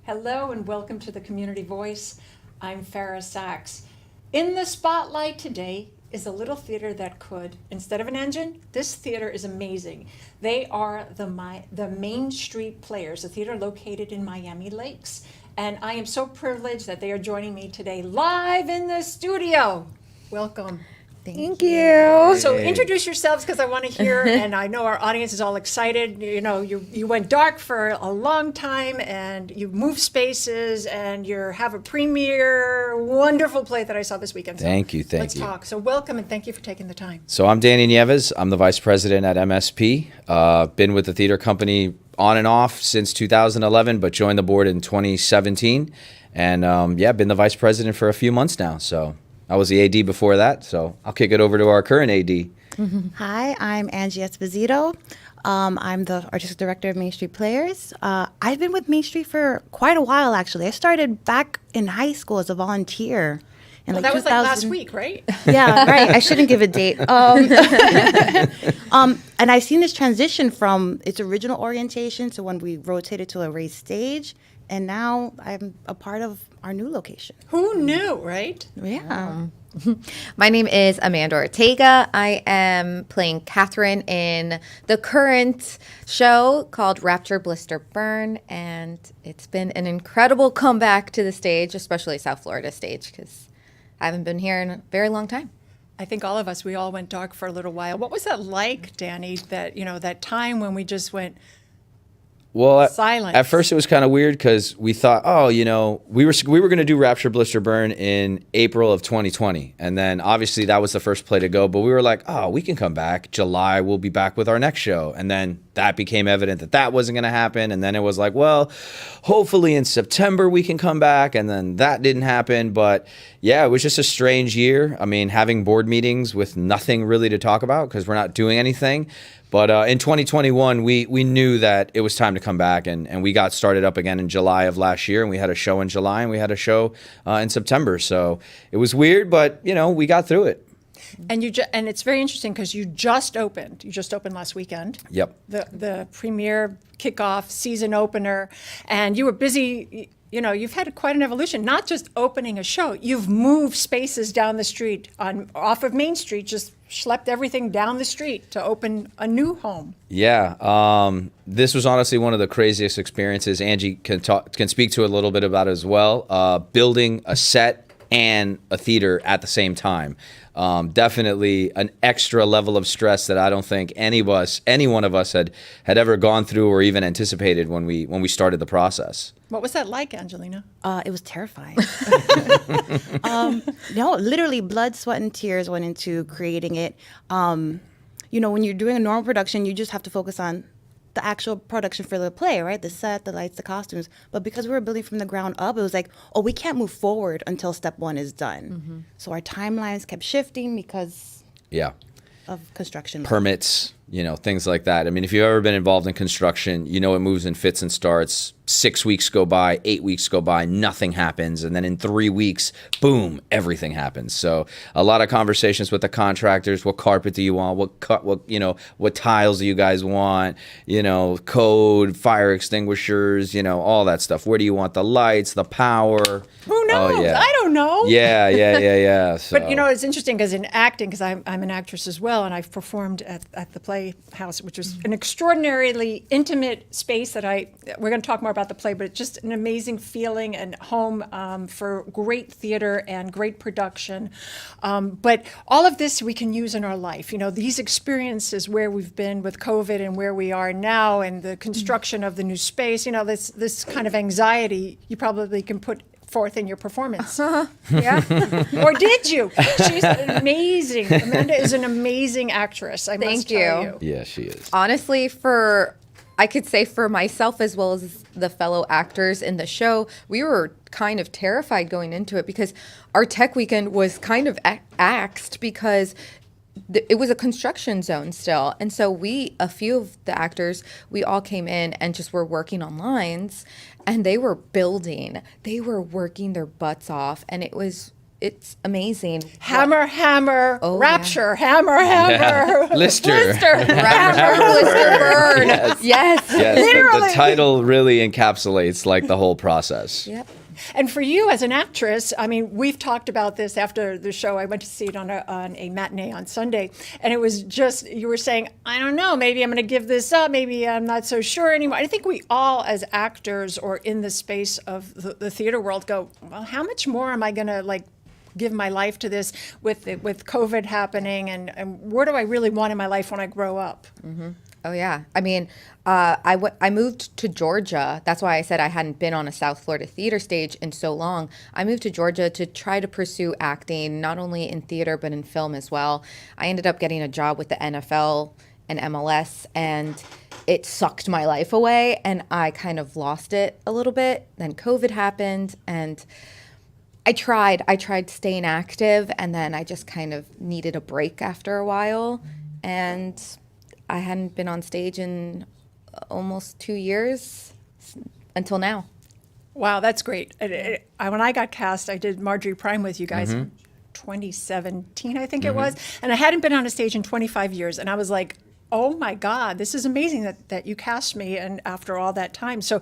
Hello and welcome to the Community Voice. I'm Fara Sax. In the spotlight today is a little theater that could, instead of an engine, this theater is amazing. They are the Main Street Players, a theater located in Miami Lakes. And I am so privileged that they are joining me today live in the studio. Welcome. Thank you. So introduce yourselves because I want to hear, and I know our audience is all excited. You know, you went dark for a long time, and you moved spaces, and you have a premiere, wonderful play that I saw this weekend. So Thank you. let's talk. So welcome, and thank you for taking the time. So I'm Danny Nieves. I'm the vice president at MSP. Been with the theater company on and off since 2011, but joined the board in 2017. And been the vice president for a few months now. So I was the AD before that, so I'll kick it over to our current AD. Hi, I'm Angie Esposito. I'm the artistic director of Main Street Players. I've been with Main Street for quite a while, actually. I started back in high school as a volunteer. Well, that was like last week, right? Yeah, right. I shouldn't give a date. And I've seen this transition from its original orientation to when we rotated to a raised stage, and now I'm a part of our new location. Who knew, right? Yeah. My name is Amanda Ortega. I am playing Catherine in the current show called Rapture, Blister, Burn, and it's been an incredible comeback to the stage, especially South Florida stage, because I haven't been here in a very long time. I think all of us, we all went dark for a little while. What was that like, Danny, that time when we just went Well, silent? At first it was kind of weird because we thought, we were going to do Rapture, Blister, Burn in April of 2020. And then obviously that was the first play to go. But we were like, we can come back. July, we'll be back with our next show. And then that became evident that wasn't going to happen. And then it was like, well, hopefully in September we can come back. And then that didn't happen. But yeah, it was just a strange year. I mean, having board meetings with nothing really to talk about because we're not doing anything. But in 2021, we knew that it was time to come back, and we got started up again in July of last year, and we had a show in July, and we had a show in September. So it was weird, but, we got through it. And and it's very interesting because you just opened. You just opened last weekend. Yep. The premiere, kickoff, season opener, and you were busy. You've had quite an evolution. Not just opening a show. You've moved spaces down the street off of Main Street. Just schlepped everything down the street to open a new home. Yeah. This was honestly one of the craziest experiences. Angie can speak to it a little bit about it as well. Building a set and a theater at the same time. Definitely an extra level of stress that I don't think any one of us had ever gone through or even anticipated when we started the process. What was that like, Angelina? It was terrifying. Literally blood, sweat, and tears went into creating it. When you're doing a normal production, you just have to focus on the actual production for the play, right? The set, the lights, the costumes. But because we were building from the ground up, it was like, we can't move forward until step one is done. Mm-hmm. So our timelines kept shifting because of construction. Permits, things like that. I mean, if you've ever been involved in construction, it moves in fits and starts. 6 weeks go by, 8 weeks go by, nothing happens. And then in 3 weeks, boom, everything happens. So a lot of conversations with the contractors. What carpet do you want? What tiles do you guys want? Code, fire extinguishers, all that stuff. Where do you want the lights, the power? Who knows? Oh, yeah. I don't know. Yeah. So. But it's interesting because in acting, because I'm an actress as well, and I've performed at the Playhouse, which was an extraordinarily intimate space that we're going to talk more about the play, but it's just an amazing feeling and home for great theater and great production. But all of this we can use in our life. These experiences where we've been with COVID and where we are now and the construction of the new space, this kind of anxiety you probably can put forth in your performance. Yeah? Or did you? She's amazing. Amanda is an amazing actress, I must tell you. Yeah, she is. Honestly, I could say for myself as well as the fellow actors in the show, we were kind of terrified going into it because our tech weekend was kind of axed because it was a construction zone still. And so a few of the actors, we all came in and just were working on lines, and they were building. They were working their butts off, and it was it's amazing. Hammer, hammer, Oh, rapture, hammer, hammer, Lister. Hammer, blister, burn. Yes. Yes. Yes, the Literally. title really encapsulates like the whole process. Yep. And for you as an actress, I mean, we've talked about this after the show. I went to see it on a matinee on Sunday, and it was just, you were saying, I don't know, maybe I'm going to give this up. Maybe I'm not so sure anymore. I think we all, as actors or in the space of the theater world, go, well, how much more am I going to like give my life to this with COVID happening, and where do I really want in my life when I grow up? Oh yeah. I mean, I moved to Georgia. That's why I said I hadn't been on a South Florida theater stage in so long. I moved to Georgia to try to pursue acting, not only in theater but in film as well. I ended up getting a job with the NFL and MLS, and it sucked my life away, and I kind of lost it a little bit. Then COVID happened, and I tried staying active, and then I just kind of needed a break after a while, and I hadn't been on stage in almost 2 years until now. Wow, that's great. When I got cast, I did Marjorie Prime with you guys in 2017, I think it was. And I hadn't been on a stage in 25 years. And I was like, oh my God, this is amazing that you cast me and after all that time. So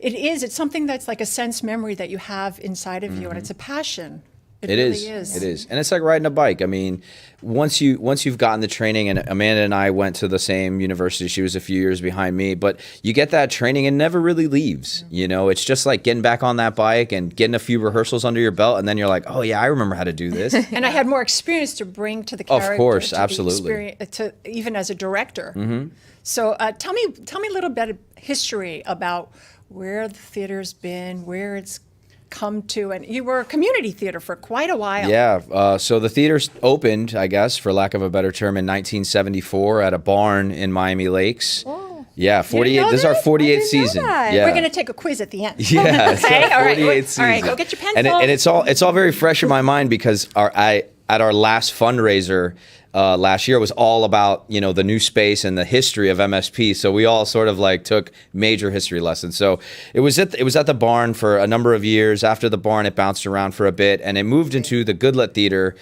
it's something that's like a sense memory that you have inside of you, and it's a passion. It really is. It is. And it's like riding a bike. I mean, once you've gotten the training, and Amanda and I went to the same university. She was a few years behind me, but you get that training and never really leaves. You know, it's just like getting back on that bike and getting a few rehearsals under your belt, and then you're like, oh yeah, I remember how to do this. And I had more experience to bring to the character. Of course, to the absolutely. to even as a director. So tell me a little bit of history about where the theater's been, where it's come to, and you were a community theater for quite a while. Yeah. So the theater opened, I guess, for lack of a better term, in 1974 at a barn in Miami Lakes. Oh. Yeah, 48. know This is our that? 48th I didn't know season. that. Yeah. We're going to take a quiz at the end. Yeah, it's Okay, our all right. 48th All season. right, go get your pencil. And it's all very fresh in my mind because at our last fundraiser last year was all about, you know, the new space and the history of MSP. So we all sort of like took major history lessons. So it was at the barn for a number of years. After the barn, it bounced around for a bit, and it moved into the Goodlet Theater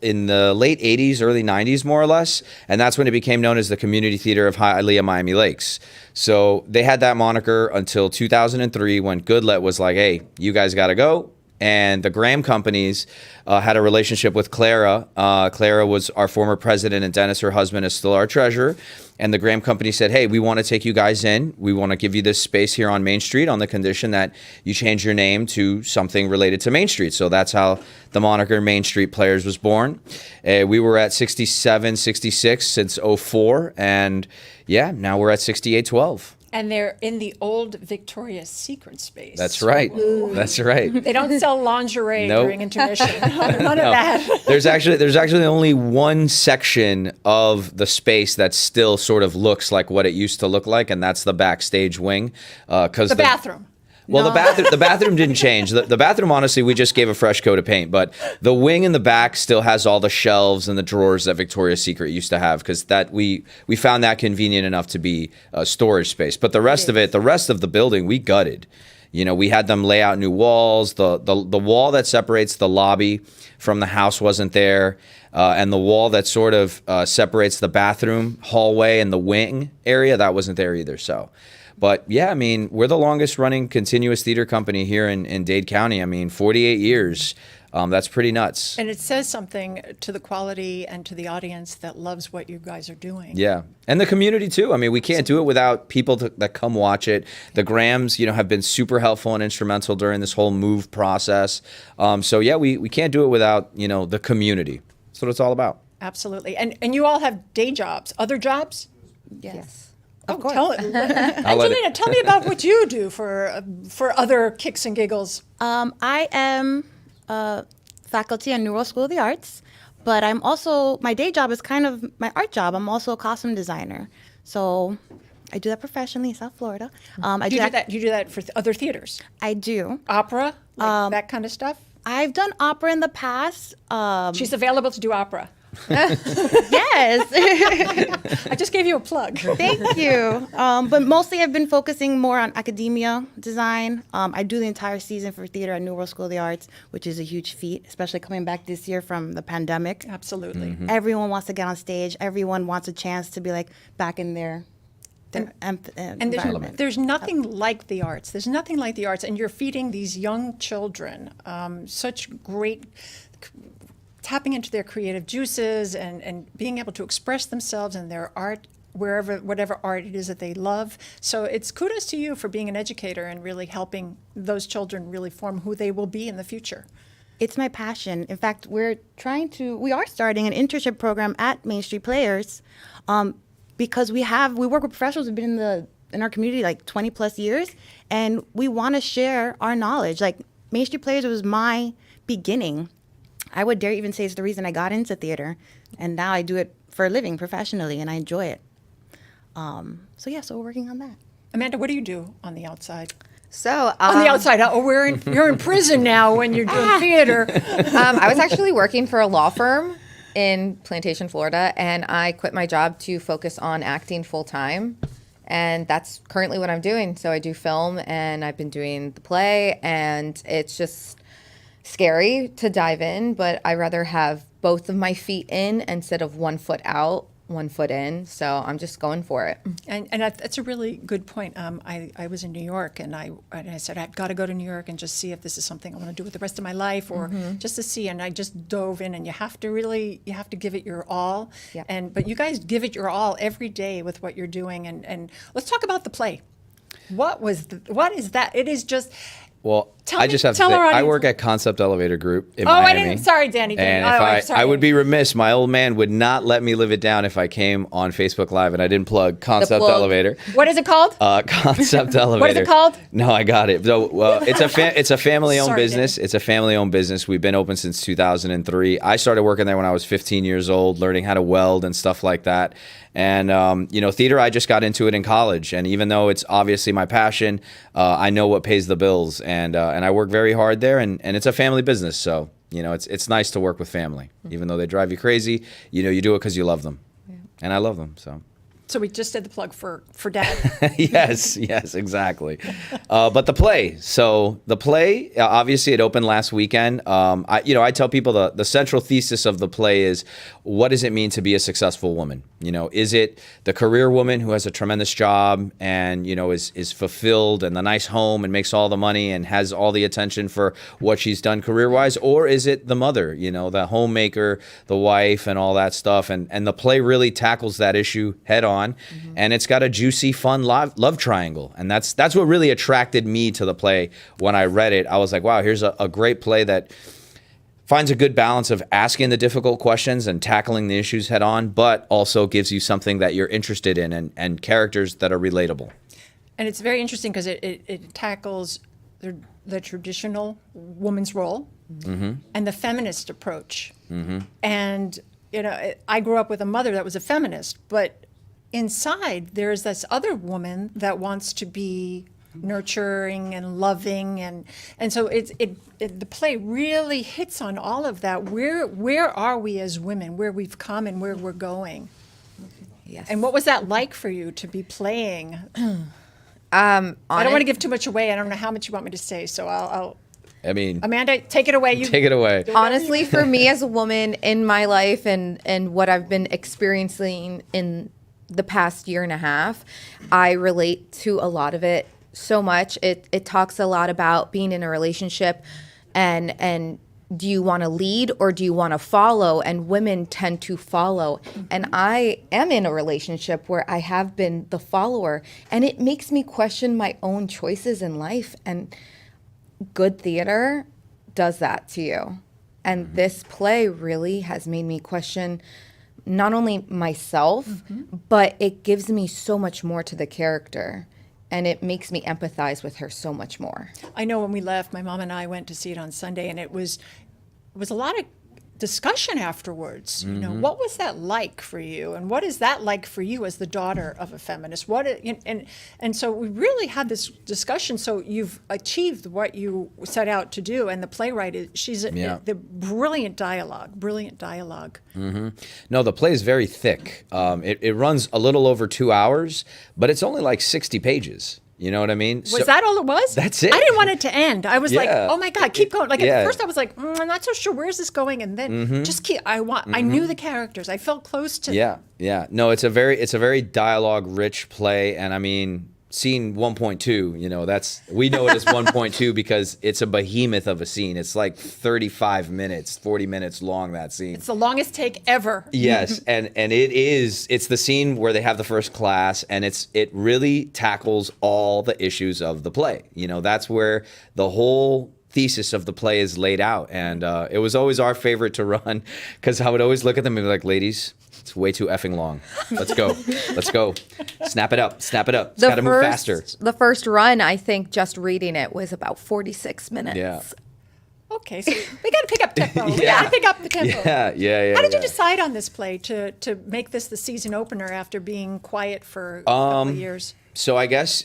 in the late 80s, early 90s, more or less. And that's when it became known as the Community Theater of Hialeah, Miami Lakes. So they had that moniker until 2003 when Goodlet was like, hey, you guys got to go. And the Graham companies had a relationship with Clara. Clara was our former president, and Dennis, her husband, is still our treasurer. And the Graham company said, hey, we want to take you guys in. We want to give you this space here on Main Street on the condition that you change your name to something related to Main Street. So that's how the moniker Main Street Players was born. We were at 67, 66 since 04. And yeah, now we're at 6812. And they're in the old Victoria's Secret space. That's right. That's right. They don't sell lingerie Nope. during intermission. None of that. There's actually only one section of the space that still sort of looks like what it used to look like, and that's the backstage wing. The bathroom. Well, the bathroom didn't change. The bathroom, honestly, we just gave a fresh coat of paint. But the wing in the back still has all the shelves and the drawers that Victoria's Secret used to have, because that we found that convenient enough to be a storage space. But the rest of the building, we gutted. You know, we had them lay out new walls. The wall that separates the lobby from the house wasn't there. And the wall that sort of separates the bathroom hallway and the wing area, that wasn't there either. So. But yeah, I mean, we're the longest running continuous theater company here in Dade County. I mean, 48 years. That's pretty nuts. And it says something to the quality and to the audience that loves what you guys are doing. Yeah. And the community too. I mean, we can't do it without people that come watch it. The Grahams, you know, have been super helpful and instrumental during this whole move process. So yeah, we can't do it without, you know, the community. That's what it's all about. Absolutely. And you all have day jobs, other jobs? Yes. Of course. Tell let Angelina, tell me about what you do for other kicks and giggles. I am faculty at New World School of the Arts, but I'm also, my day job is kind of my art job. I'm also a costume designer. So I do that professionally in South Florida. You do that for other theaters? I do. Opera? Like that kind of stuff? I've done opera in the past. She's available to do opera. Yes. I just gave you a plug. Thank you. But mostly I've been focusing more on academia design. I do the entire season for theater at New World School of the Arts, which is a huge feat, especially coming back this year from the pandemic. Absolutely. Everyone wants to get on stage. Everyone wants a chance to be like back in their And environment. there's nothing like the arts. There's nothing like the arts. And you're feeding these young children such great tapping into their creative juices and being able to express themselves in their art, whatever art it is that they love. So it's kudos to you for being an educator and really helping those children really form who they will be in the future. It's my passion. In fact, we are starting an internship program at Main Street Players, because we work with professionals who've been in our community like 20 plus years, and we want to share our knowledge. Like Main Street Players was my beginning. I would dare even say it's the reason I got into theater, and now I do it for a living professionally, and I enjoy it. So we're working on that. Amanda, what do you do on the outside? So On the outside, you're in prison now when you're doing theater. I was actually working for a law firm in Plantation, Florida, and I quit my job to focus on acting full time. And that's currently what I'm doing. So I do film, and I've been doing the play, and it's just scary to dive in, but I rather have both of my feet in instead of one foot out, one foot in. So I'm just going for it. And that's a really good point. I was in New York, and I said, I've got to go to New York and just see if this is something I want to do with the rest of my life, or just to see. And I just dove in, and you have to give it your all. Yeah. But you guys give it your all every day with what you're doing. And let's talk about the play. What is that? It is just. Well, Tell I just have to tell say, our I audience- work at Concept Elevator Group in Oh, I Miami. didn't. Sorry, Danny. And I'm if sorry. I would be remiss, my old man would not let me live it down if I came on Facebook Live and I didn't plug Concept plug. Elevator. What is it called? Concept Elevator. called? No, I got it. So, well, it's a family-owned Sorry, business. It's a family-owned business. We've been open since 2003. I started working there when I was 15 years old, learning how to weld and stuff like that. And theater, I just got into it in college. And even though it's obviously my passion, I know what pays the bills, and I work very hard there. And it's a family business, so it's nice to work with family, even though they drive you crazy. You do it because you love them, and I love them. So we just did the plug for Dad. Yes, exactly. But the play. So the play, obviously, it opened last weekend. I tell people the central thesis of the play is, what does it mean to be a successful woman? Is it the career woman who has a tremendous job and is fulfilled and the nice home and makes all the money and has all the attention for what she's done career-wise, or is it the mother, the homemaker, the wife, and all that stuff? And the play really tackles that issue head on. And it's got a juicy, fun love triangle, and that's what really attracted me to the play. When I read it, I was like, wow, here's a great play that finds a good balance of asking the difficult questions and tackling the issues head on, but also gives you something that you're interested in and characters that are relatable. And it's very interesting because it tackles the traditional woman's role and the feminist approach. And I grew up with a mother that was a feminist, but inside there's this other woman that wants to be nurturing and loving, and so the play really hits on all of that. Where are we as women, where we've come and where we're going? Yes. And what was that like for you to be playing? I don't want to give too much away. I don't know how much you want me to say, so I'll Amanda, take it away. Take it away. Honestly, for me as a woman in my life and what I've been experiencing in the past year and a half, I relate to a lot of it so much. It talks a lot about being in a relationship and do you want to lead or do you want to follow? And women tend to follow. And I am in a relationship where I have been the follower, and it makes me question my own choices in life. And good theater does that to you. And this play really has made me question not only myself, but it gives me so much more to the character. And it makes me empathize with her so much more. I know when we left, my mom and I went to see it on Sunday, and it was a lot of discussion afterwards. You Mm-hmm. know, what was that like for you, and what is that like for you as the daughter of a feminist? And so we really had this discussion. So you've achieved what you set out to do, and the playwright is the brilliant dialogue. No, the play is very thick. It runs a little over 2 hours, but it's only like 60 pages. You know what I mean? Was that all it was? That's it. I didn't want it to end. I was like, Yeah. oh my God, keep going. Like Yeah. at first I was like, I'm not so sure, where's this going? And then just keep, I knew the characters. I felt close to Yeah. No, it's a very dialogue rich play, and I mean, scene 1.2, you know, we know it as 1.2 because it's a behemoth of a scene. It's like 35 minutes, 40 minutes long, that scene. It's the longest take ever. Yes, and it's the scene where they have the first class, and it really tackles all the issues of the play. You know, that's where the whole thesis of the play is laid out, and it was always our favorite to run, because I would always look at them and be like, ladies, it's way too effing long. Let's go. Snap it up. It's got to move faster. The first run, I think, just reading it was about 46 minutes. Yeah. Okay, so we got to pick up tempo. We Yeah. got to pick up the tempo. Yeah. How did you decide on this play to make this the season opener after being quiet for a couple of years? So I guess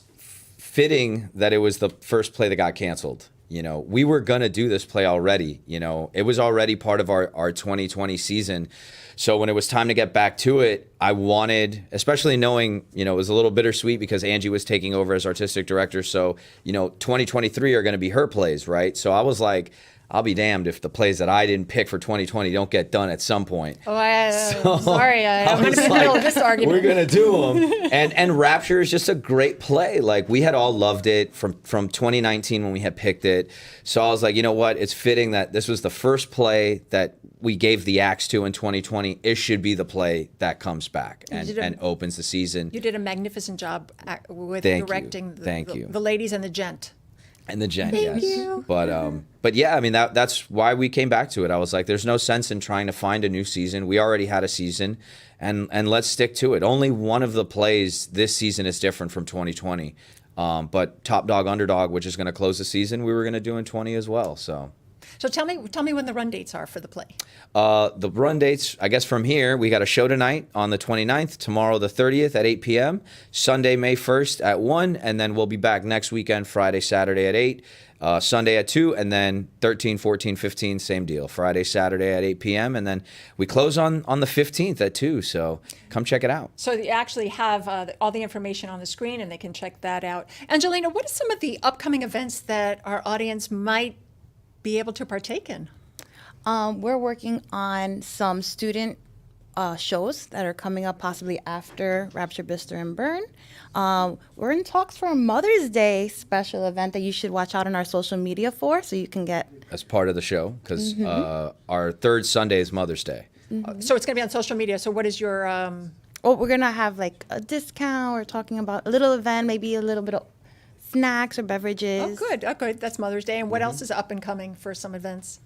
fitting that it was the first play that got canceled. You know, we were going to do this play already. You know, it was already part of our 2020 season. So when it was time to get back to it, I wanted, especially knowing, you know, it was a little bittersweet because Angie was taking over as artistic director. So, you know, 2023 are going to be her plays, right? So I was like, I'll be damned if the plays that I didn't pick for 2020 don't get done at some point. Oh, sorry, I'm going to be in the middle of this argument. We're going to do them. And Rapture is just a great play. Like, we had all loved it from 2019 when we had picked it. So I was like, you know what? It's fitting that this was the first play that we gave the axe to in 2020. It should be the play that comes back and opens the season. You did a magnificent job with Thank you. directing Thank you. the ladies and the gent. And the gent, yes. But yeah, I mean, that's why we came back to it. I was like, there's no sense in trying to find a new season. We already had a season, and let's stick to it. Only one of the plays this season is different from 2020. But Top Dog Underdog, which is going to close the season, we were going to do in 20 as well. So tell me when the run dates are for the play. The run dates, I guess from here, we got a show tonight on the 29th, tomorrow the 30th at 8 p.m., Sunday, May 1st at 1, and then we'll be back next weekend, Friday, Saturday at 8, Sunday at 2, and then 13, 14, 15, same deal. Friday, Saturday at 8 p.m., and then we close on the 15th at 2, so come check it out. So you actually have all the information on the screen, and they can check that out. Angelina, what are some of the upcoming events that our audience might be able to partake in? We're working on some student shows that are coming up possibly after Rapture, Blister, and Burn. We're in talks for a Mother's Day special event that you should watch out on our social media for, so you can get... As part of the show, because our third Sunday is Mother's Day. So it's going to be on social media. So what is your... Oh, we're going to have like a discount. We're talking about a little event, maybe a little bit of snacks or beverages. Oh, good. That's Mother's Day. And what else is up and coming for some events?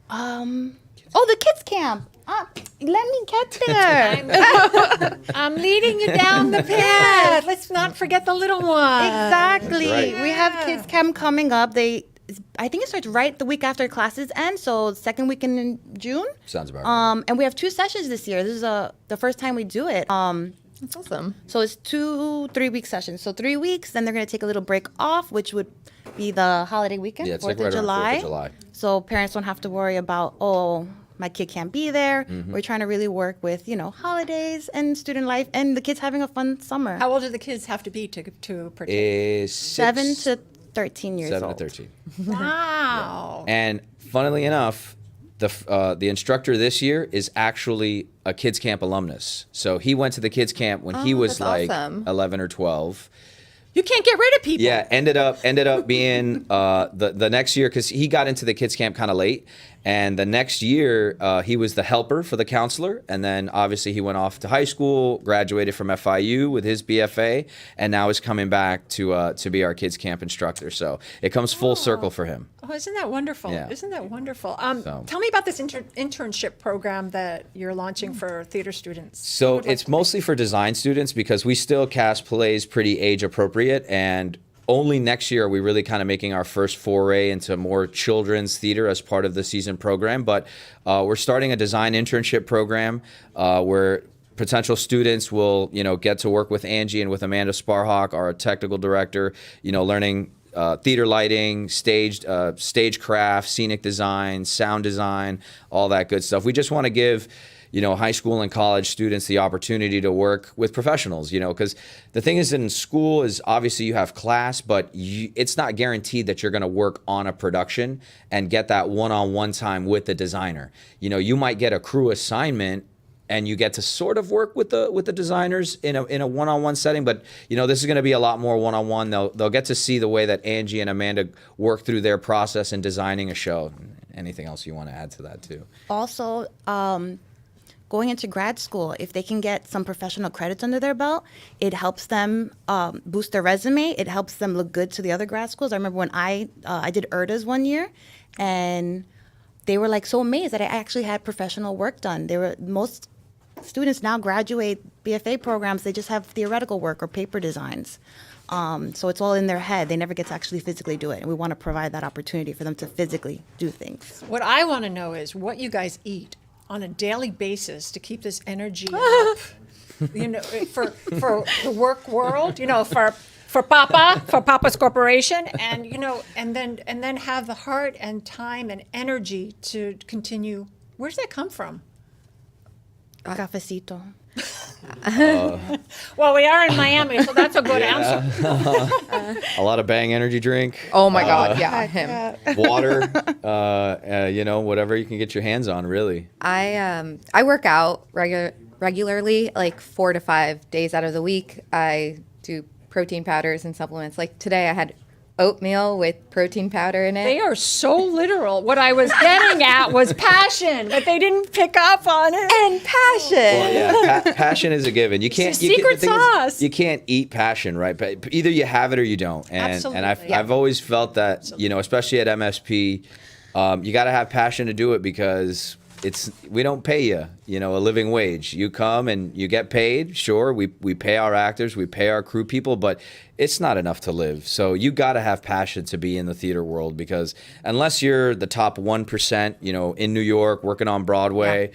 The kids camp. Let me get there. I'm leading you down the path. Let's not forget the little one. Exactly. Right. We have kids camp coming up. I think it starts right the week after classes end, so second weekend in June. Sounds about right. And we have 2 sessions this year. This is the first time we do it. That's awesome. So it's 2 3-week sessions. So 3 weeks, then they're going to take a little break off, which would be the holiday weekend, Yeah, it's 4th like of right around July. 4th of July. So parents don't have to worry about, my kid can't be there. We're trying to really work with, holidays and student life and the kids having a fun summer. How old do the kids have to be to partake? Is 7 to 13 years 7 old. to 13. Wow. And funnily enough, the instructor this year is actually a kids camp alumnus. So he went to the kids camp when he was that's like awesome. 11 or 12. You can't get rid of people. Yeah, ended up being the next year, because he got into the kids camp kind of late, and the next year he was the helper for the counselor, and then obviously he went off to high school, graduated from FIU with his BFA, and now is coming back to be our kids camp instructor. So it comes full circle for him. Oh, isn't that wonderful? Yeah. Isn't that wonderful? Tell me about this internship program that you're launching for theater students. So it's mostly for design students, because we still cast plays pretty age appropriate, and only next year are we really kind of making our first foray into more children's theater as part of the season program. But we're starting a design internship program where potential students will, get to work with Angie and with Amanda Sparhawk, our technical director, learning theater lighting, stagecraft, scenic design, sound design, all that good stuff. We just want to give high school and college students the opportunity to work with professionals, because the thing is in school is obviously you have class, but it's not guaranteed that you're going to work on a production and get that one-on-one time with the designer. You might get a crew assignment and you get to sort of work with the designers in a one-on-one setting, but this is going to be a lot more one-on-one. They'll get to see the way that Angie and Amanda work through their process in designing a show. Anything else you want to add to that too? Also, going into grad school, if they can get some professional credits under their belt, it helps them boost their resume. It helps them look good to the other grad schools. I remember when I did ERDA's one year, and they were like so amazed that I actually had professional work done. Most students now graduate BFA programs, they just have theoretical work or paper designs. So it's all in their head. They never get to actually physically do it. And we want to provide that opportunity for them to physically do things. What I want to know is what you guys eat on a daily basis to keep this energy up. For the work world, for Papa's corporation, and and then have the heart and time and energy to continue. Where does that come from? Cafecito. Well, we are in Miami, so that's a good answer. A lot of Bang energy drink. Oh my God, yeah, him. Water, whatever you can get your hands on, really. I work out regularly, like 4 to 5 days out of the week. I do protein powders and supplements. Like today, I had oatmeal with protein powder in it. They are so literal. What I was getting at was passion, but they didn't pick up on it. And passion. Well, yeah, passion is a given. You can't. It's the secret sauce. You can't eat passion, right? But either you have it or you don't. And I've always felt that, especially at MSP, you got to have passion to do it because we don't pay you, a living wage. You come and you get paid. Sure, we pay our actors, we pay our crew people, but it's not enough to live. So you got to have passion to be in the theater world, because unless you're the top 1%, in New York working on Broadway,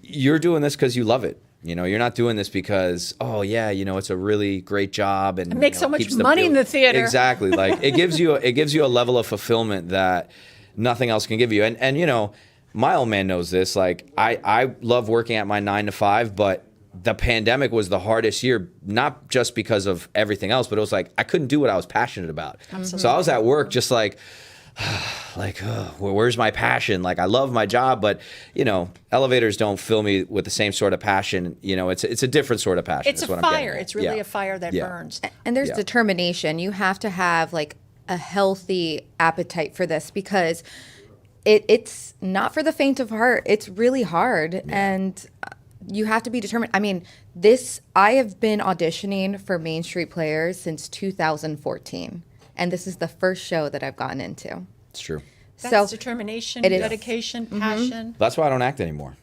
you're doing this because you love it. You're not doing this because, it's a really great job and it makes so much money in the theater. Exactly. Like it gives you a level of fulfillment that nothing else can give you. And my old man knows this. Like I love working at my 9 to 5, but the pandemic was the hardest year, not just because of everything else, but it was like I couldn't do what I was passionate about. Absolutely. So I was at work just like, where's my passion? Like I love my job, but elevators don't fill me with the same sort of passion. It's a different sort of passion. It's a fire. It's really a fire that burns. And there's determination. You have to have like a healthy appetite for this, because it's not for the faint of heart. It's really hard, and you have to be determined. I mean, I have been auditioning for Main Street Players since 2014, and this is the first show that I've gotten into. It's true. That's determination, dedication, passion. That's why I don't act anymore.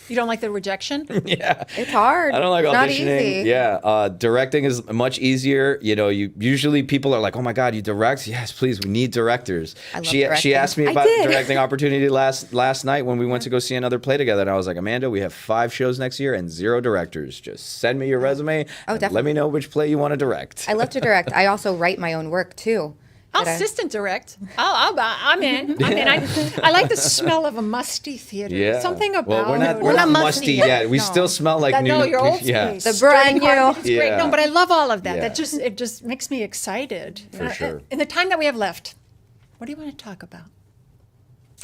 You don't like the rejection? Yeah. It's hard. I don't like It's auditioning. not easy. Yeah. Directing is much easier. Usually people are like, "Oh my God, you direct?" Yes, please. We need directors. I love She directing. asked me about directing opportunity last night when we went to go see another play together. And I was like, "Amanda, we have 5 shows next year and 0 directors. Just send me your resume. And let me know which play you want to direct." I love to direct. I also write my own work too. I'll assistant direct. I'm in. I like the smell of a musty theater. Yeah. Something about we're not musty yet. We No. still smell like new. No, your old yeah. space. The brand Sturdy carpet, new. It's great. Yeah. No, but I love all of that. Yeah. It just makes me excited. For sure. In the time that we have left, what do you want to talk about?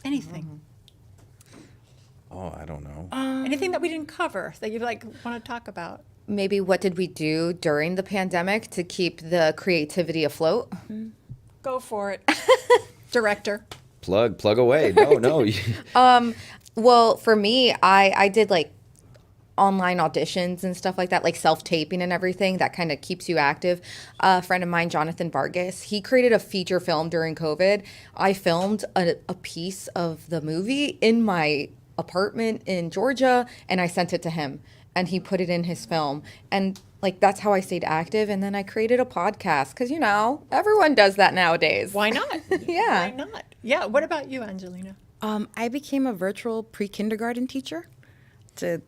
Anything. Oh, I don't know. Anything that we didn't cover that you want to talk about? Maybe what did we do during the pandemic to keep the creativity afloat? Go for it. Director. Plug away. No. Well, for me, I did like online auditions and stuff like that, like self-taping and everything. That kind of keeps you active. A friend of mine, Jonathan Vargas, he created a feature film during COVID. I filmed a piece of the movie in my apartment in Georgia, and I sent it to him, and he put it in his film. And like that's how I stayed active. And then I created a podcast because, you know, everyone does that nowadays. Why not? Yeah. Why not? Yeah. What about you, Angelina? I became a virtual pre-kindergarten teacher. I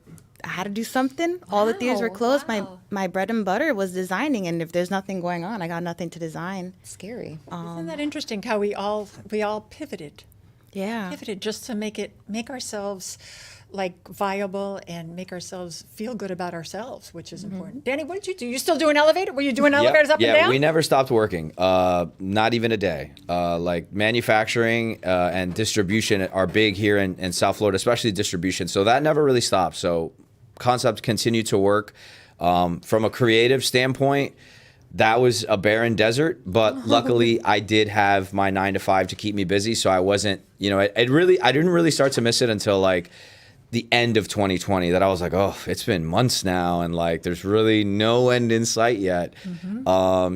had to do something. All the theaters were Wow, closed. wow. My bread and butter was designing, and if there's nothing going on, I got nothing to design. Scary. Isn't that interesting how we all pivoted? Yeah. Pivoted just to make ourselves like viable and make ourselves feel good about ourselves, which is important. Danny, what did you do? You still doing elevator? Were you doing elevators up and down? Yeah, we never stopped working. Not even a day. Like manufacturing and distribution are big here in South Florida, especially distribution. So that never really stopped. So concepts continue to work. From a creative standpoint, that was a barren desert, but luckily I did have my 9 to 5 to keep me busy. So I wasn't, you know, I didn't really start to miss it until like the end of 2020, that I was like, oh, it's been months now, and like there's really no end in sight yet.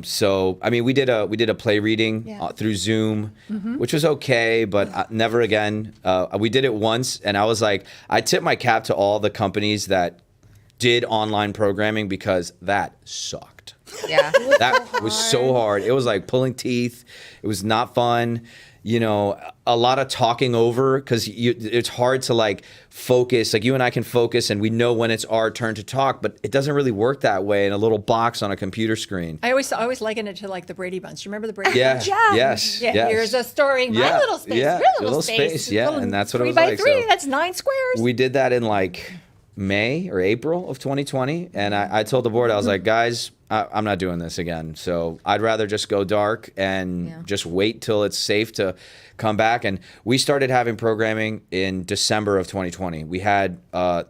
So I mean, we did a play reading through Zoom, which was okay, but never again. We did it once, and I was like, I tip my cap to all the companies that did online programming because that sucked. Yeah. That was so hard. It was like pulling teeth. It was not fun. You know, a lot of talking over because it's hard to like focus. Like you and I can focus and we know when it's our turn to talk, but it doesn't really work that way in a little box on a computer screen. I always liken it to like the Brady Bunch. You remember the Brady Yeah, Bunch? yes, Yeah, yes. here's a story. My Yeah, little space. yeah, Your little space. yeah, Little and that's what it was 3 by like, 3. so- That's 9 squares. We did that in like May or April of 2020. And I told the board, I was like, guys, I'm not doing this again. So I'd rather just go dark and just wait till it's safe to come back. And we started having programming in December of 2020. We had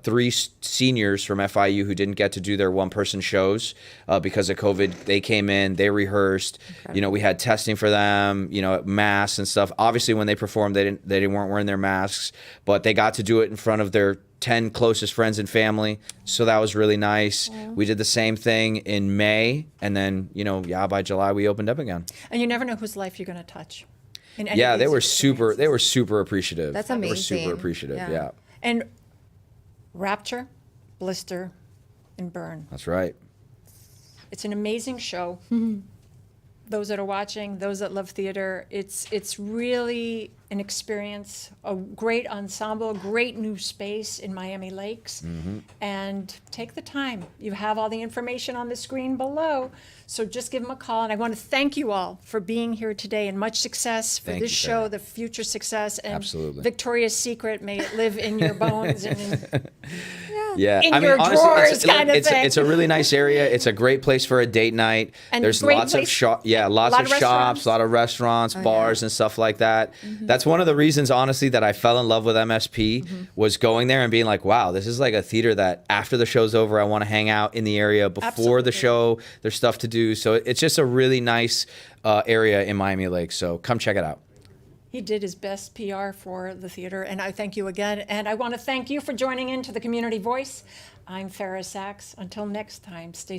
3 seniors from FIU who didn't get to do their one-person shows because of COVID. They came in, they rehearsed. You know, we had testing for them, you know, masks and stuff. Obviously, when they performed, they weren't wearing their masks, but they got to do it in front of their 10 closest friends and family. So that was really nice. We did the same thing in May. And then, you know, by July, we opened up again. And you never know whose life you're going to touch. in any Yeah, of they these were experiences. super appreciative. That's They were amazing. super appreciative, Yeah. yeah. And Rapture, Blister, and Burn. That's right. It's an amazing show. Those that are watching, those that love theater, it's really an experience, a great ensemble, great new space in Miami Lakes. And take the time. You have all the information on the screen below. So just give them a call. And I want to thank you all for being here today, and much success for Thank this you, show, Sarah. the future success. And Absolutely. Victoria's Secret, may it live in your bones and in Yeah, in your drawers kind of thing. it's a really nice area. It's a great place for a date night. And There's great lots of place- lots lot of of shops, restaurants. a lot of restaurants, bars, and stuff like that. That's one of the reasons, honestly, that I fell in love with MSP was going there and being like, wow, this is like a theater that after the show's over, I want to hang out in the area. Before Absolutely. the show, there's stuff to do. So it's just a really nice area in Miami Lakes. So come check it out. He did his best PR for the theater, and I thank you again. And I want to thank you for joining in to the Community Voice. I'm Fara Sax. Until next time, stay